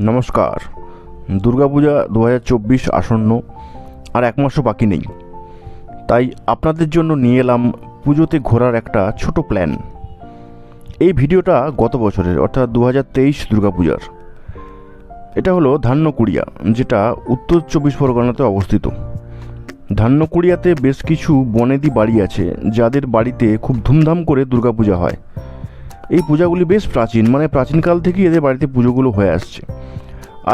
নমস্কার। দুর্গাপূজা 2024 আসন্ন, আর এক মাসও বাকি নেই। তাই আপনাদের জন্য নিয়ে এলাম পুজোতে ঘোরার একটা ছোট প্ল্যান। এই ভিডিওটা গত বছরের অর্থাৎ 2023 দুর্গাপূজার। এটা হলো ধান্যকুড়িয়া, যেটা উত্তর 24 পরগনাতে অবস্থিত। ধান্যকুড়িয়াতে বেশ কিছু বনেদি বাড়ি আছে, যাদের বাড়িতে খুব ধুমধাম করে দুর্গাপূজা হয়। এই পূজাগুলি বেশ প্রাচীন, মানে প্রাচীনকাল থেকেই এদের বাড়িতে পুজোগুলো হয়ে আসছে।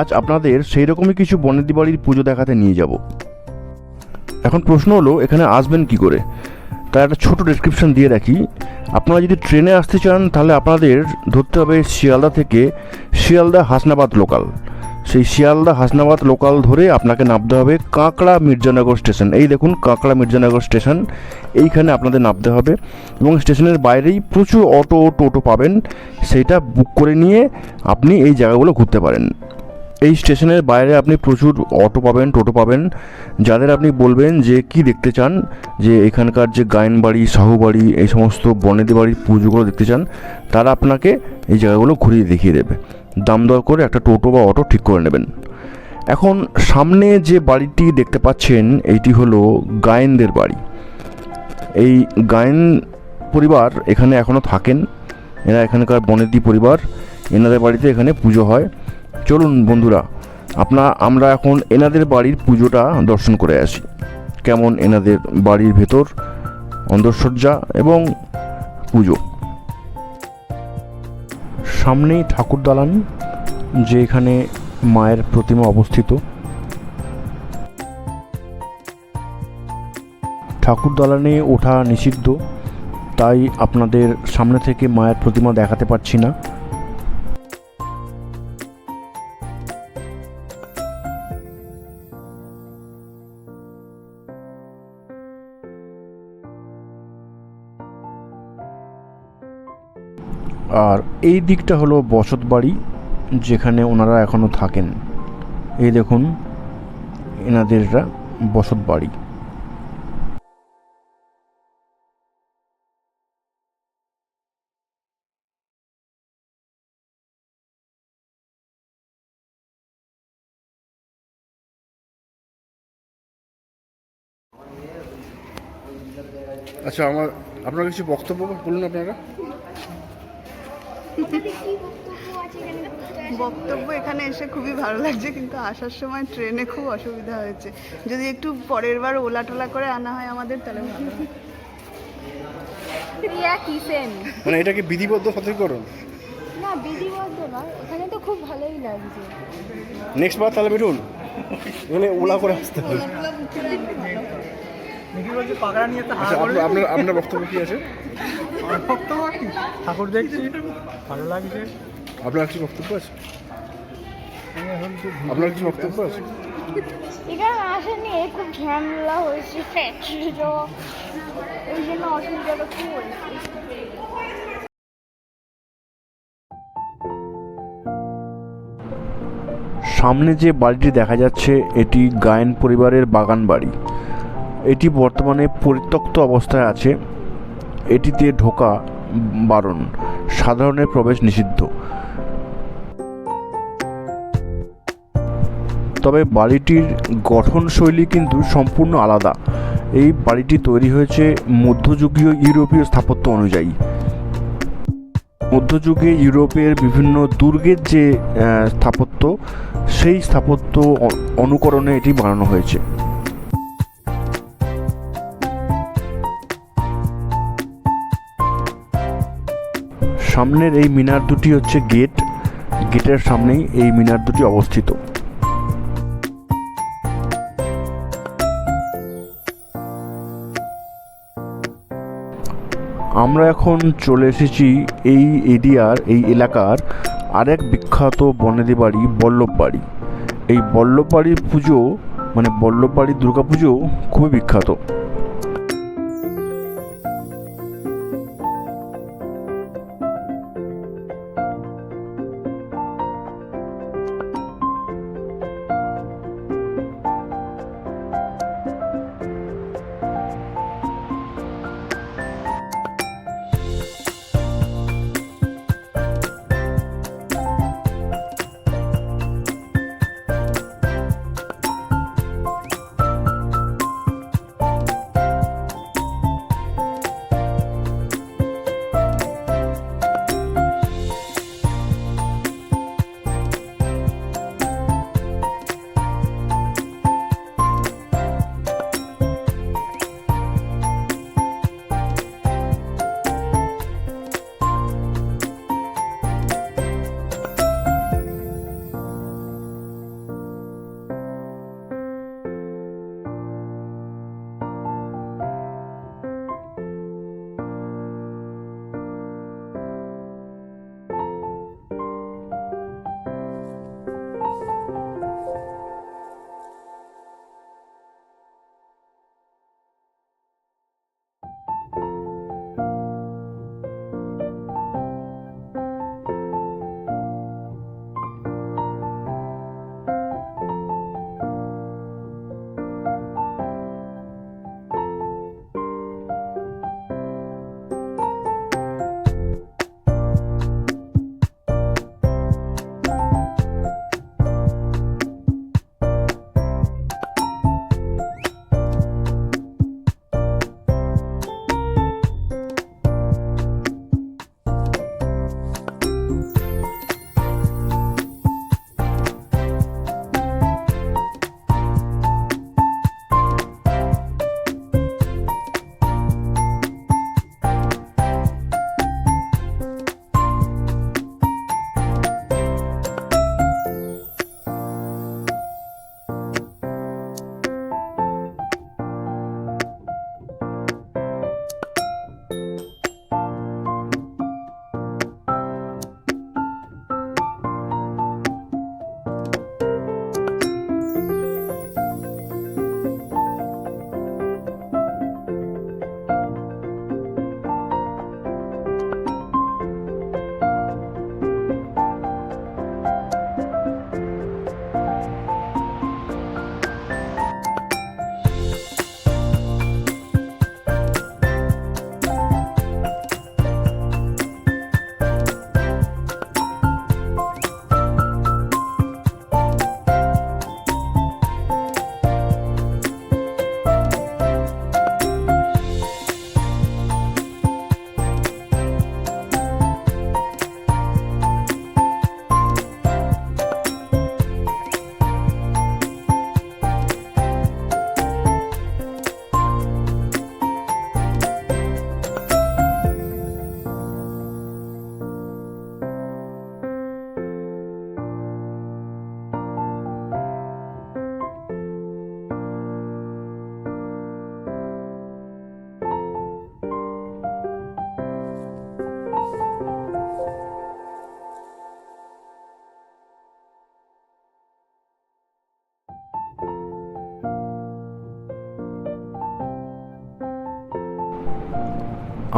আজ আপনাদের সেই রকমই কিছু বনেদি বাড়ির পুজো দেখাতে নিয়ে যাব। এখন প্রশ্ন হলো, এখানে আসবেন কি করে? তার একটা ছোট ডেসক্রিপশন দিয়ে রাখি। আপনারা যদি ট্রেনে আসতে চান, তাহলে আপনাদের ধরতে হবে শিয়ালদা থেকে শিয়ালদা হাসনাবাদ লোকাল। সেই শিয়ালদা হাসনাবাদ লোকাল ধরে আপনাকে নামতে হবে কাঁকড়া মির্জানগর স্টেশন। এই দেখুন কাঁকড়া মির্জানগর স্টেশন, এইখানে আপনাদের নামতে হবে। এবং স্টেশনের বাইরেই প্রচুর অটো টোটো পাবেন, সেইটা বুক করে নিয়ে আপনি এই জায়গাগুলো ঘুরতে পারেন। এই স্টেশনের বাইরে আপনি প্রচুর অটো পাবেন, টোটো পাবেন। যাদের আপনি বলবেন যে কি দেখতে চান, যে এখানকার যে গায়েন বাড়ি, সাহু বাড়ি, এই সমস্ত বনেদি বাড়ির পুজোগুলো দেখতে চান, তারা আপনাকে এই জায়গাগুলো ঘুরিয়ে দেখিয়ে দেবে। দাম দর করে একটা টোটো বা অটো ঠিক করে নেবেন। এখন সামনে যে বাড়িটি দেখতে পাচ্ছেন, এইটি হলো গায়েনদের বাড়ি। এই গায়েন পরিবার এখানে এখনও থাকেন। এরা এখানকার বনেদি পরিবার। এনাদের বাড়িতে এখানে পুজো হয়। চলুন বন্ধুরা, আমরা এখন এনাদের বাড়ির পুজোটা দর্শন করে আসি। কেমন এনাদের বাড়ির ভেতর অন্দরসজ্জা এবং পুজো। সামনেই ঠাকুর দালান, যে এখানে মায়ের প্রতিমা অবস্থিত। ঠাকুর দালানে ওঠা নিষিদ্ধ, তাই আপনাদের সামনে থেকে মায়ের প্রতিমা দেখাতে পারছি না। আর এই দিকটা হলো বসত বাড়ি, যেখানে ওনারা এখনও থাকেন। এই দেখুন এনাদেররা বসত বাড়ি। আচ্ছা, আপনার কিছু বক্তব্য বলুন আপনারা। বক্তব্য, এখানে এসে খুবই ভালো লাগছে, কিন্তু আসার সময় ট্রেনে খুব অসুবিধা হয়েছে। যদি একটু পরের বার ওলা টোলা করে আনা হয় আমাদের, তাহলে ভালো হয়। মানে এটা কি বিধিবদ্ধ সতর্কীকরণ? না, বিধিবদ্ধ নয়, এখানে তো খুব ভালোই লাগছে। নেক্সট বার তাহলে বেরুন, এখানে ওলা করে আসতে হবে। আচ্ছা, আপনার বক্তব্য কি আছে? ঠাকুর দেখছি, ভালো লাগছে। আপনার কিছু বক্তব্য আছে? আপনার কিছু বক্তব্য আছে? এখানে আসা নিয়ে খুব ঝামেলা হয়েছে, ওই জন্য অসুবিধাটা খুব হয়েছে। সামনে যে বাড়িটি দেখা যাচ্ছে, এটি গায়েন পরিবারের বাগান বাড়ি। এটি বর্তমানে পরিত্যক্ত অবস্থায় আছে। এটিতে ঢোকা বারণ, সাধারণের প্রবেশ নিষিদ্ধ। তবে বাড়িটির গঠনশৈলী কিন্তু সম্পূর্ণ আলাদা। এই বাড়িটি তৈরি হয়েছে মধ্যযুগীয় ইউরোপীয় স্থাপত্য অনুযায়ী। মধ্যযুগে ইউরোপের বিভিন্ন দুর্গের যে স্থাপত্য, সেই স্থাপত্য অনুকরণে এটি বানানো হয়েছে। সামনের এই মিনার দুটি হচ্ছে গেট। গেটের সামনেই এই মিনার দুটি অবস্থিত। আমরা এখন চলে এসেছি এই এলাকার আরেক বিখ্যাত বনেদি বাড়ি, বল্লভ বাড়ি। এই বল্লভ বাড়ির পুজো, মানে বল্লভ বাড়ির দুর্গাপুজো খুবই বিখ্যাত।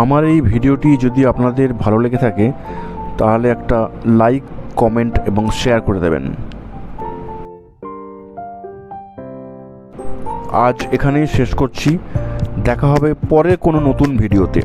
আমার এই ভিডিওটি যদি আপনাদের ভালো লেগে থাকে তাহলে একটা লাইক, কমেন্ট এবং শেয়ার করে দেবেন। আজ এখানেই শেষ করছি, দেখা হবে পরে কোনো নতুন ভিডিওতে।